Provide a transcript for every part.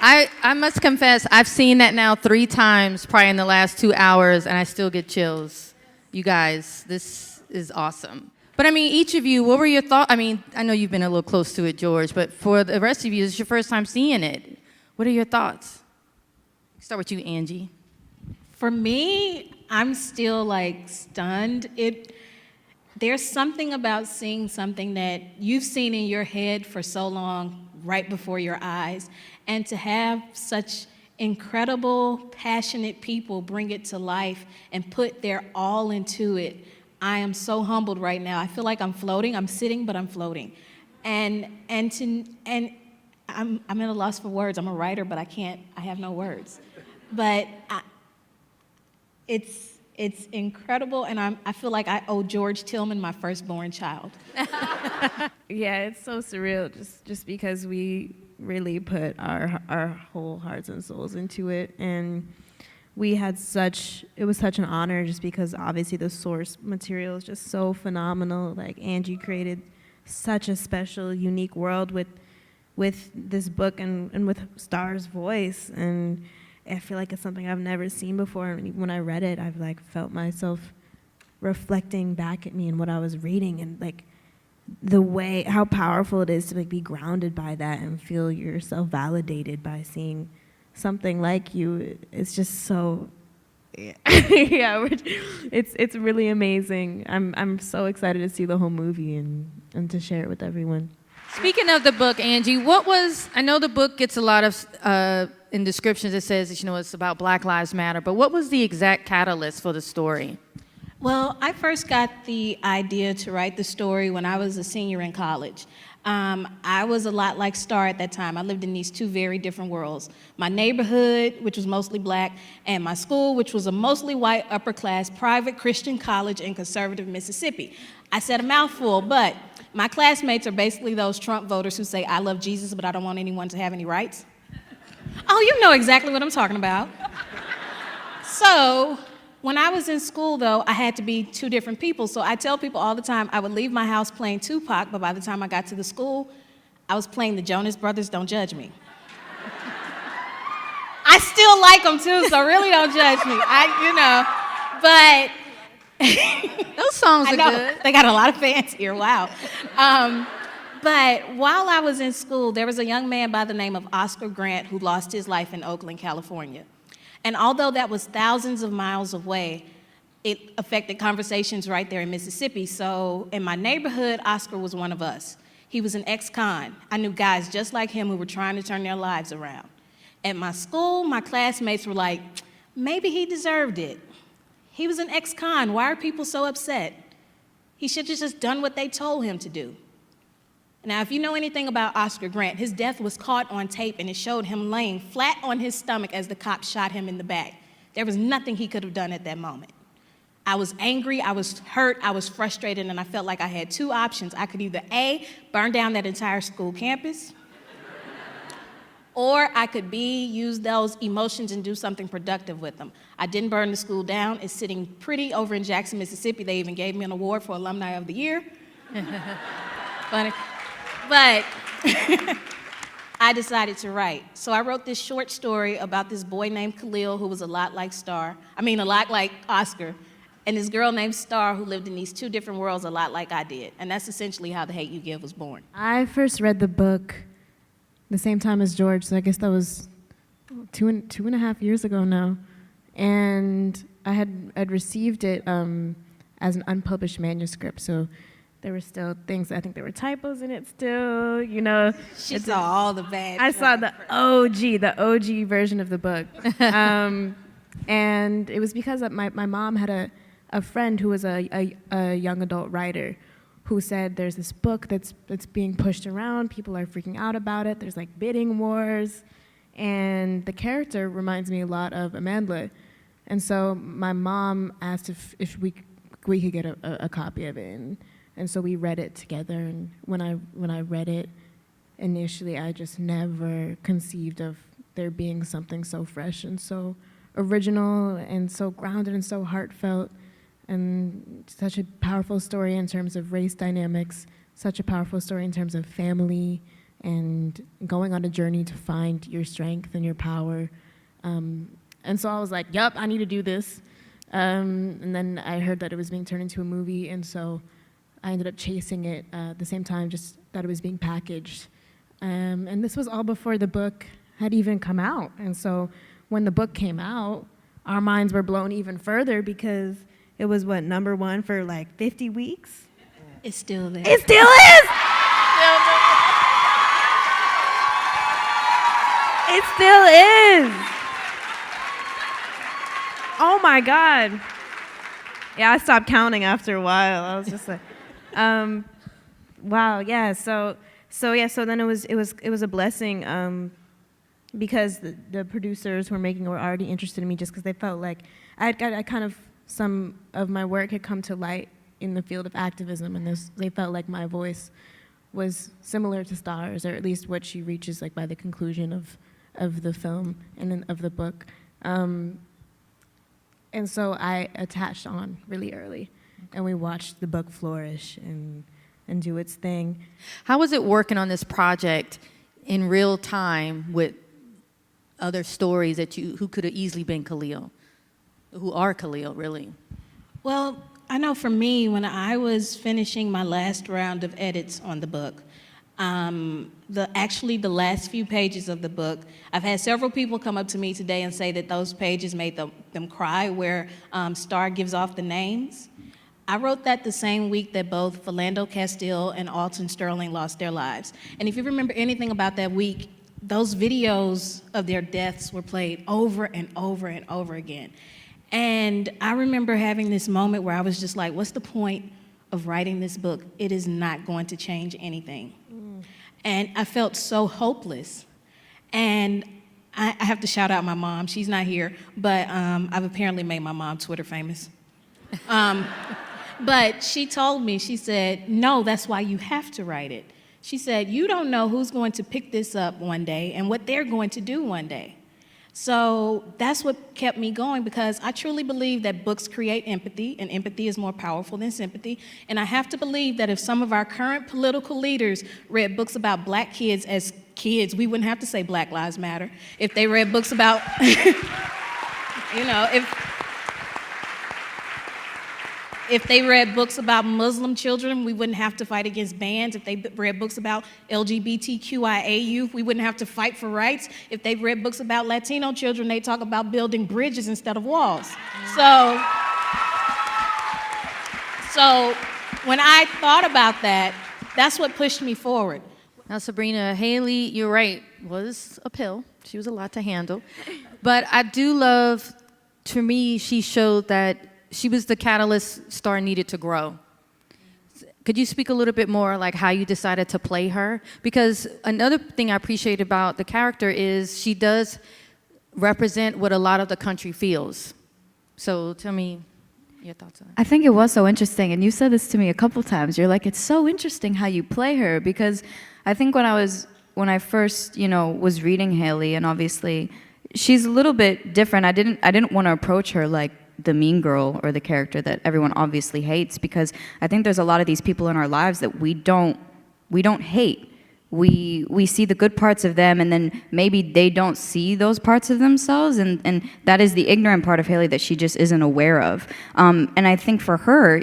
I must confess, I've seen that now 3 times probably in the last 2 hours, and I still get chills. You guys, this is awesome. But I mean, each of you, what were your thoughts? I mean, I know you've been a little close to it, George, but for the rest of you, this is your first time seeing it. What are your thoughts? Start with you, Angie. For me, I'm still like stunned. There's something about seeing something that you've seen in your head for so long right before your eyes, and to have such incredible, passionate people bring it to life and put their all into it. I am so humbled right now. I feel like I'm floating. I'm sitting, but I'm floating. And I'm at a loss for words. I'm a writer, but I have no words. But it's incredible, and I feel like I owe George Tillman my firstborn child. Yeah, it's so surreal just because we really put our whole hearts and souls into it, and it was such an honor just because obviously the source material is just so phenomenal. Like, Angie created such a special, unique world with this book and with Starr's voice, and I feel like it's something I've never seen before. And when I read it, I've like felt myself reflecting back at me and what I was reading, and like the way, how powerful it is to like be grounded by that and feel yourself validated by seeing something like you. It's just so, yeah, it's really amazing. I'm so excited to see the whole movie and to share it with everyone. Speaking of the book, Angie, I know the book gets a lot of, in descriptions it says, it's about Black Lives Matter, but what was the exact catalyst for the story? Well, I first got the idea to write the story when I was a senior in college. I was a lot like Starr at that time. I lived in these 2 very different worlds. My neighborhood, which was mostly black, and my school, which was a mostly white, upper-class, private Christian college in conservative Mississippi. I said a mouthful, but my classmates are basically those Trump voters who say, I love Jesus, but I don't want anyone to have any rights. Oh, you know exactly what I'm talking about. So, when I was in school, though, I had to be 2 different people. So I tell people all the time I would leave my house playing Tupac, but by the time I got to the school, I was playing the Jonas Brothers, Don't Judge Me. I still like them, too, so really don't judge me. But those songs are good. They got a lot of fans here, wow. But while I was in school, there was a young man by the name of Oscar Grant who lost his life in Oakland, California. And although that was thousands of miles away, it affected conversations right there in Mississippi. So in my neighborhood, Oscar was one of us. He was an ex-con. I knew guys just like him who were trying to turn their lives around. At my school, my classmates were like, maybe he deserved it. He was an ex-con. Why are people so upset? He should have just done what they told him to do. Now, if you know anything about Oscar Grant, his death was caught on tape, and it showed him laying flat on his stomach as the cops shot him in the back. There was nothing he could have done at that moment. I was angry, I was hurt, I was frustrated, and I felt like I had 2 options. I could either A, burn down that entire school campus, or I could B, use those emotions and do something productive with them. I didn't burn the school down. It's sitting pretty over in Jackson, Mississippi. They even gave me an award for Alumni of the Year. Funny. But I decided to write. So I wrote this short story about this boy named Khalil who was a lot like Oscar, and this girl named Starr who lived in these 2 different worlds a lot like I did. And that's essentially how The Hate U Give was born. I first read the book the same time as George, so I guess that was two and a half years ago now. And I'd received it as an unpublished manuscript, so there were still things, I think there were typos in it still, She saw all the bad. I saw the OG version of the book. And it was because my mom had a friend who was a young adult writer who said there's this book that's being pushed around, people are freaking out about it, there's like bidding wars, and the character reminds me a lot of Amandla. And so my mom asked if we could get a copy of it. And so we read it together, and when I read it initially, I just never conceived of there being something so fresh and so original and so grounded and so heartfelt, and such a powerful story in terms of race dynamics, such a powerful story in terms of family and going on a journey to find your strength and your power. And so I was like, yup, I need to do this. And then I heard that it was being turned into a movie, and so I ended up chasing it at the same time, just that it was being packaged. And this was all before the book had even come out. And so when the book came out, our minds were blown even further because it was, what, #1 for like 50 weeks? It's still there. It still is! It still is! Oh my God. Yeah, I stopped counting after a while. I was just like, wow, yeah. So then it was a blessing because the producers who were making it were already interested in me just because they felt like I kind of, some of my work had come to light in the field of activism, and they felt like my voice was similar to Starr's, or at least what she reaches like by the conclusion of the film and then of the book. And so I attached on really early, and we watched the book flourish and do its thing. How was it working on this project in real time with other stories who could have easily been Khalil, who are Khalil, really? Well, I know for me, when I was finishing my last round of edits on the book, the last few pages of the book, I've had several people come up to me today and say that those pages made them cry, where Starr gives off the names. I wrote that the same week that both Philando Castile and Alton Sterling lost their lives. And if you remember anything about that week, those videos of their deaths were played over and over and over again. And I remember having this moment where I was just like, what's the point of writing this book? It is not going to change anything. And I felt so hopeless. And I have to shout out my mom. She's not here, but I've apparently made my mom Twitter famous. But she told me, she said, no, that's why you have to write it. She said, you don't know who's going to pick this up one day and what they're going to do one day. So that's what kept me going, because I truly believe that books create empathy, and empathy is more powerful than sympathy. And I have to believe that if some of our current political leaders read books about black kids as kids, we wouldn't have to say Black Lives Matter. If they read books about, if they read books about Muslim children, we wouldn't have to fight against bans. If they read books about LGBTQIA youth, we wouldn't have to fight for rights. If they read books about Latino children, they talk about building bridges instead of walls. So when I thought about that, that's what pushed me forward. Now, Sabrina, Hailey, you're right, was a pill. She was a lot to handle. But I do love, to me, she showed that she was the catalyst Starr needed to grow. Could you speak a little bit more like how you decided to play her? Because another thing I appreciate about the character is she does represent what a lot of the country feels. So tell me your thoughts on that. I think it was so interesting, and you said this to me a couple times. You're like, it's so interesting how you play her, because I think when I first, was reading Hailey, and obviously she's a little bit different. I didn't want to approach her like the mean girl or the character that everyone obviously hates, because I think there's a lot of these people in our lives that we don't hate. We see the good parts of them, and then maybe they don't see those parts of themselves, and that is the ignorant part of Hailey that she just isn't aware of. And I think for her,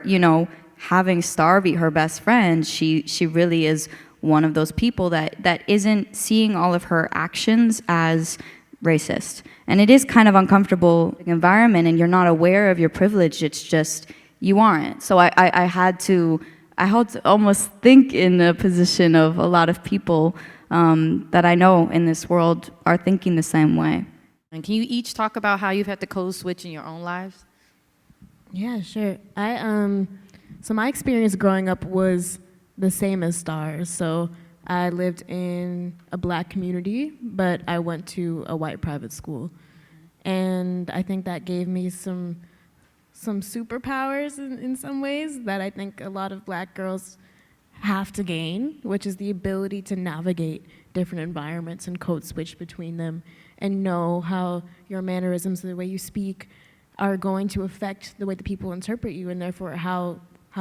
having Starr be her best friend, she really is one of those people that isn't seeing all of her actions as racist. And it is kind of uncomfortable environment, and you're not aware of your privilege. It's just, you aren't. So I had to almost think in the position of a lot of people that I know in this world are thinking the same way. And can you each talk about how you've had to code switch in your own lives? Yeah, sure. So my experience growing up was the same as Starr's. So I lived in a black community, but I went to a white private school. And I think that gave me some superpowers in some ways that I think a lot of black girls have to gain, which is the ability to navigate different environments and code switch between them and know how your mannerisms, the way you speak, are going to affect the way that people interpret you, and therefore how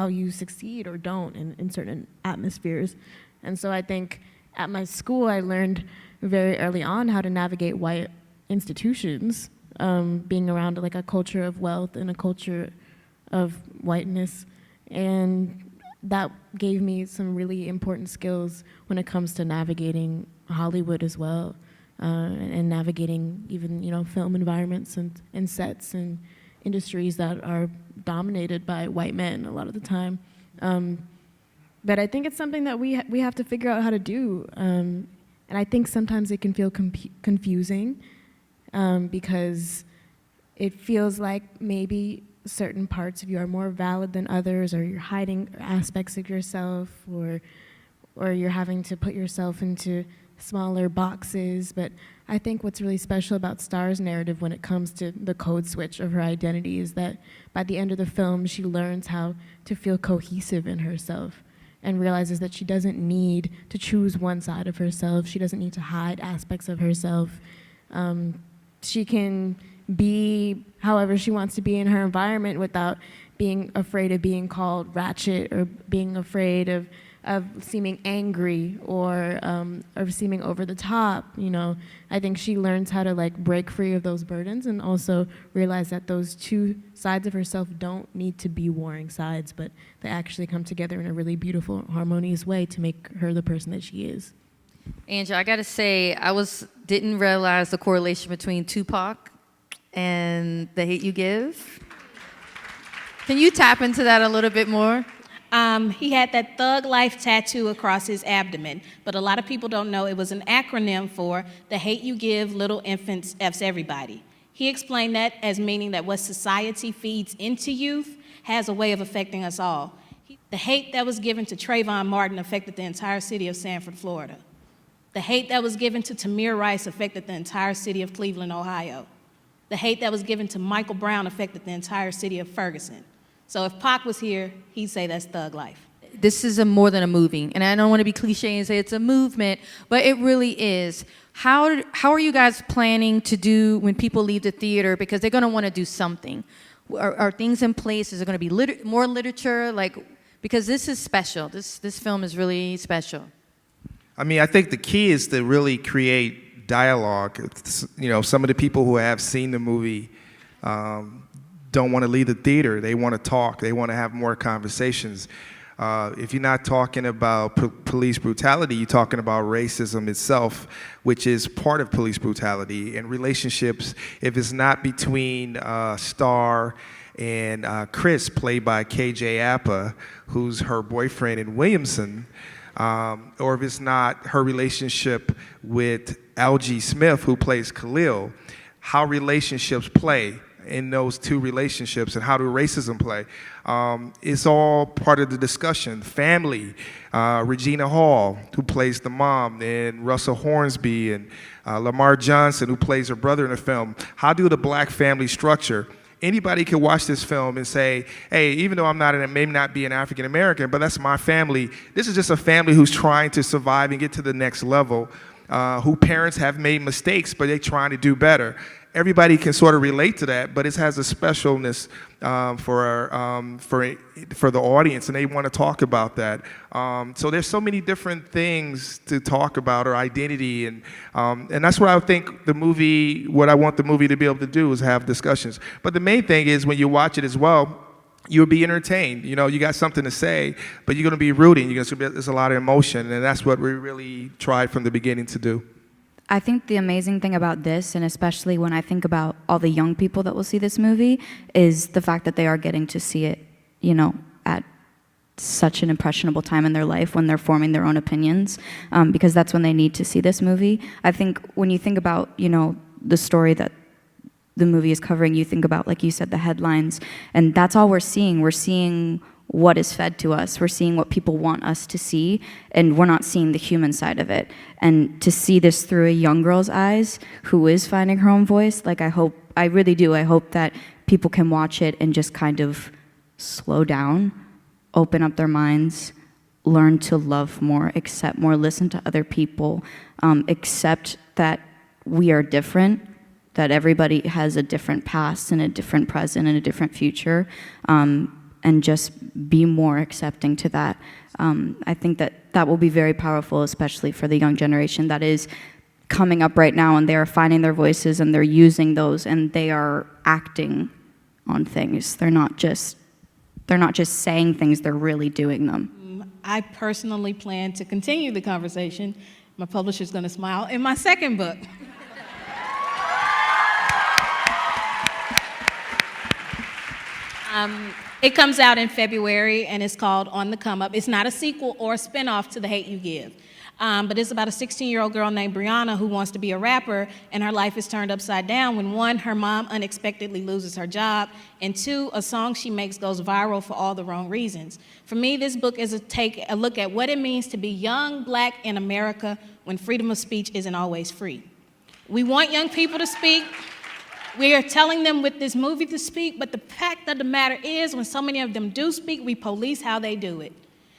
you succeed or don't in certain atmospheres. And so I think at my school, I learned very early on how to navigate white institutions, being around like a culture of wealth and a culture of whiteness. And that gave me some really important skills when it comes to navigating Hollywood as well, and navigating even, you know, film environments and sets and industries that are dominated by white men a lot of the time. But I think it's something that we have to figure out how to do. And I think sometimes it can feel confusing because it feels like maybe certain parts of you are more valid than others, or you're hiding aspects of yourself, or you're having to put yourself into smaller boxes. But I think what's really special about Starr's narrative when it comes to the code switch of her identity is that by the end of the film, she learns how to feel cohesive in herself and realizes that she doesn't need to choose one side of herself. She doesn't need to hide aspects of herself. She can be however she wants to be in her environment without being afraid of being called ratchet, or being afraid of seeming angry, or seeming over the top. You know, I think she learns how to like break free of those burdens and also realize that those two sides of herself don't need to be warring sides, but they actually come together in a really beautiful, harmonious way to make her the person that she is. Angie, I gotta say, didn't realize the correlation between Tupac and The Hate You Give. Can you tap into that a little bit more? He had that thug life tattoo across his abdomen, but a lot of people don't know it was an acronym for The Hate You Give, Little Infants F's Everybody. He explained that as meaning that what society feeds into youth has a way of affecting us all. The hate that was given to Trayvon Martin affected the entire city of Sanford, Florida. The hate that was given to Tamir Rice affected the entire city of Cleveland, Ohio. The hate that was given to Michael Brown affected the entire city of Ferguson. So if Pac was here, he'd say that's thug life. This is more than a movie, and I don't want to be cliche and say it's a movement, but it really is. How are you guys planning to do when people leave the theater, because they're going to want to do something? Are things in place? Is there going to be more literature? Because this is special. This film is really special. I mean, I think the key is to really create dialogue. You know, some of the people who have seen the movie don't want to leave the theater. They want to talk. They want to have more conversations. If you're not talking about police brutality, you're talking about racism itself, which is part of police brutality. And relationships, if it's not between Starr and Chris, played by KJ Apa, who's her boyfriend in Williamson, or if it's not her relationship with Algie Smith, who plays Khalil, how relationships play in those two relationships, and how do racism play? It's all part of the discussion. Family, Regina Hall, who plays the mom, and Russell Hornsby, and Lamar Johnson, who plays her brother in the film. How do the black family structure? Anybody can watch this film and say, hey, even though maybe not be an African American, but that's my family. This is just a family who's trying to survive and get to the next level, who parents have made mistakes, but they're trying to do better. Everybody can sort of relate to that, but it has a specialness for the audience, and they want to talk about that. So there's so many different things to talk about, or identity, and that's what I think what I want the movie to be able to do is have discussions. But the main thing is when you watch it as well, you'll be entertained. You know, you got something to say, but you're going to be rooting. There's a lot of emotion, and that's what we really tried from the beginning to do. I think the amazing thing about this, and especially when I think about all the young people that will see this movie, is the fact that they are getting to see it, you know, at such an impressionable time in their life when they're forming their own opinions, because that's when they need to see this movie. I think when you think about, you know, the story that the movie is covering, you think about, like you said, the headlines, and that's all we're seeing. We're seeing what is fed to us. We're seeing what people want us to see, and we're not seeing the human side of it. And to see this through a young girl's eyes who is finding her own voice, like I really do, I hope that people can watch it and just kind of slow down, open up their minds, learn to love more, accept more, listen to other people, accept that we are different, that everybody has a different past and a different present and a different future, and just be more accepting to that. I think that will be very powerful, especially for the young generation that is coming up right now, and they are finding their voices and they're using those and they are acting on things. They're not just saying things, they're really doing them. I personally plan to continue the conversation. My publisher's going to smile in my second book. It comes out in February, and it's called On the Come Up. It's not a sequel or a spinoff to The Hate U Give, but it's about a 16-year-old girl named Brianna who wants to be a rapper, and her life is turned upside down when, one, her mom unexpectedly loses her job, and two, a song she makes goes viral for all the wrong reasons. For me, this book is a look at what it means to be young, black in America when freedom of speech isn't always free. We want young people to speak. We are telling them with this movie to speak, but the fact of the matter is, when so many of them do speak, we police how they do it.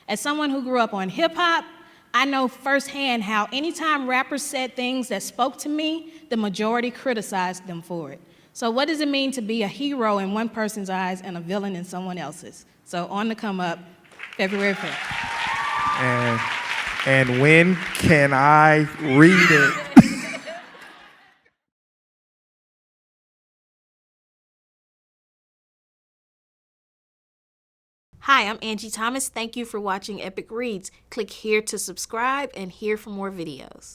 As someone who grew up on hip-hop, I know firsthand how anytime rappers said things that spoke to me, the majority criticized them for it. So what does it mean to be a hero in one person's eyes and a villain in someone else's? So On the Come Up, February 5th. And when can I read it? Hi, I'm Angie Thomas. Thank you for watching Epic Reads. Click here to subscribe and here for more videos.